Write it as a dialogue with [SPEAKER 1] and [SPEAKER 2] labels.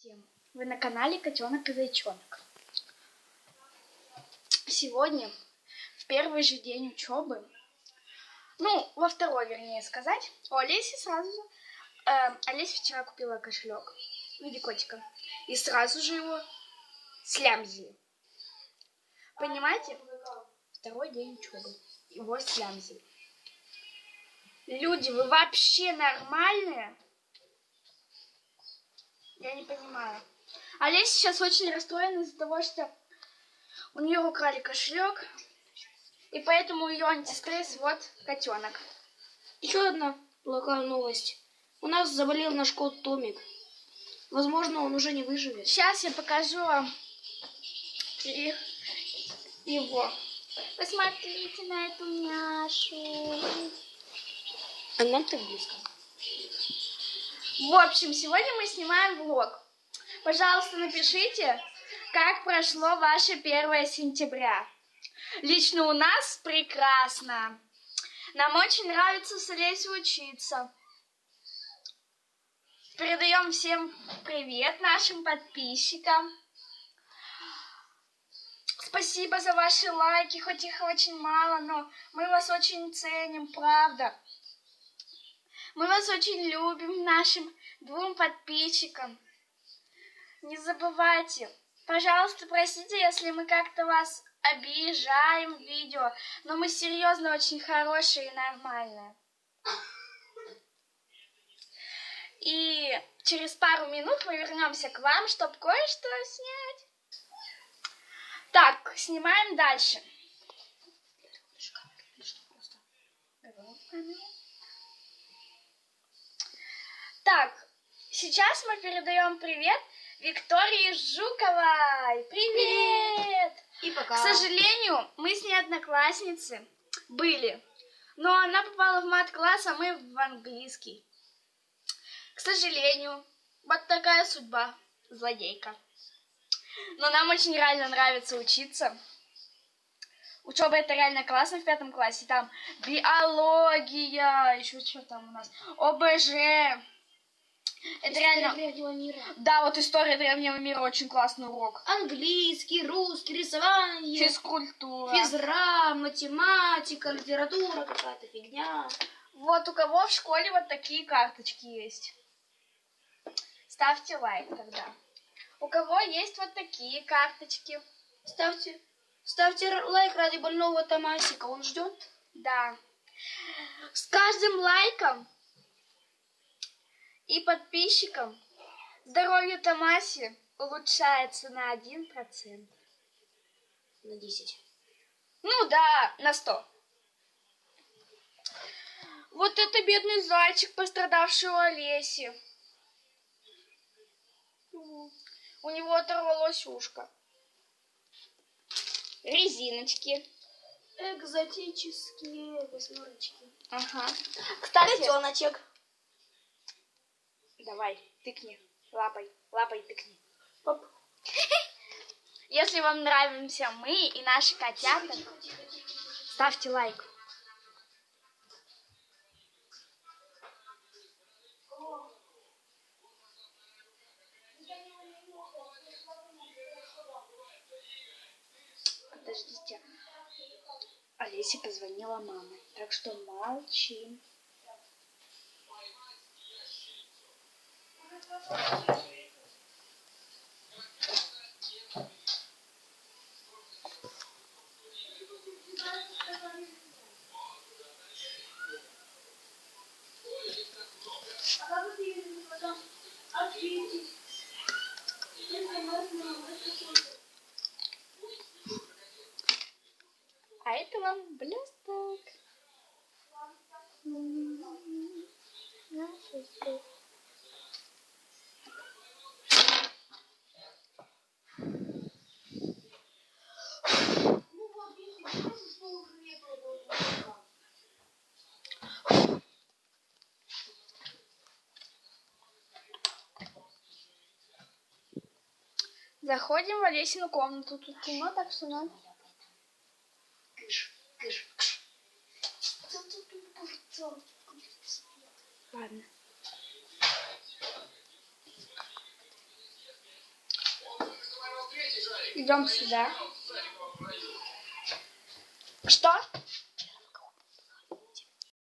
[SPEAKER 1] Всем. Вы на канале Котенок и Зайчонок. Сегодня, в первый же день учебы, во второй, вернее сказать, у Олеси сразу же, Олеся вчера купила кошелек в виде котика и сразу же его слямзили. Понимаете? Второй день учебы. Его слямзили. Люди, вы вообще нормальные? Я не понимаю. Олеся сейчас очень расстроена из-за того, что у нее украли кошелек, и поэтому ее антистресс вот котенок.
[SPEAKER 2] Еще одна плохая новость. У нас заболел наш кот Томик. Возможно, он уже не выживет.
[SPEAKER 1] Сейчас я покажу вам его. Посмотрите на эту няшу.
[SPEAKER 2] А нам так близко.
[SPEAKER 1] В общем, сегодня мы снимаем влог. Пожалуйста, напишите, как прошло ваше 1 сентября. Лично у нас прекрасно. Нам очень нравится с Олесей учиться. Передаем всем привет нашим подписчикам. Спасибо за ваши лайки, хоть их очень мало, но мы вас очень ценим, правда. Мы вас очень любим, нашим 2 подписчикам. Не забывайте, пожалуйста, простите, если мы как-то вас обижаем в видео, но мы серьезно очень хорошие и нормальные. И через пару минут мы вернемся к вам, чтобы кое-что снять. Так, снимаем дальше. Так, сейчас мы передаем привет Виктории Жуковой. Привет!
[SPEAKER 2] И пока.
[SPEAKER 1] К сожалению, мы с ней одноклассницы были, но она попала в мат-класс, а мы в английский. К сожалению, вот такая судьба, злодейка. Но нам очень реально нравится учиться. Учеба это реально классно в 5 классе. Там биология, еще что там у нас, ОБЖ. Это реально...
[SPEAKER 2] Древнего мира.
[SPEAKER 1] Да, вот история древнего мира очень классный урок.
[SPEAKER 2] Английский, русский, рисование,
[SPEAKER 1] Физкультура.
[SPEAKER 2] физра, математика, литература, какая-то фигня.
[SPEAKER 1] Вот у кого в школе вот такие карточки есть? Ставьте лайк тогда. У кого есть вот такие карточки?
[SPEAKER 2] Ставьте лайк ради больного Томасика. Он ждет?
[SPEAKER 1] Да. С каждым лайком и подписчиком здоровье Томаси улучшается на 1%.
[SPEAKER 2] На 10.
[SPEAKER 1] Ну да, на 100. Вот это бедный зайчик, пострадавший у Олеси. У него оторвалось ушко. Резиночки.
[SPEAKER 2] Экзотические 8.
[SPEAKER 1] Ага. Кстати,
[SPEAKER 2] котеночек.
[SPEAKER 1] давай, тыкни. Лапой тыкни.
[SPEAKER 2] Оп.
[SPEAKER 1] Если вам нравимся мы и наши котята, ставьте лайк. Подождите. Олесе позвонила мама, так что молчим. А это вам блесток. Заходим в Олесину комнату. Тут темно, так что надо. Ладно. Идем сюда. Что?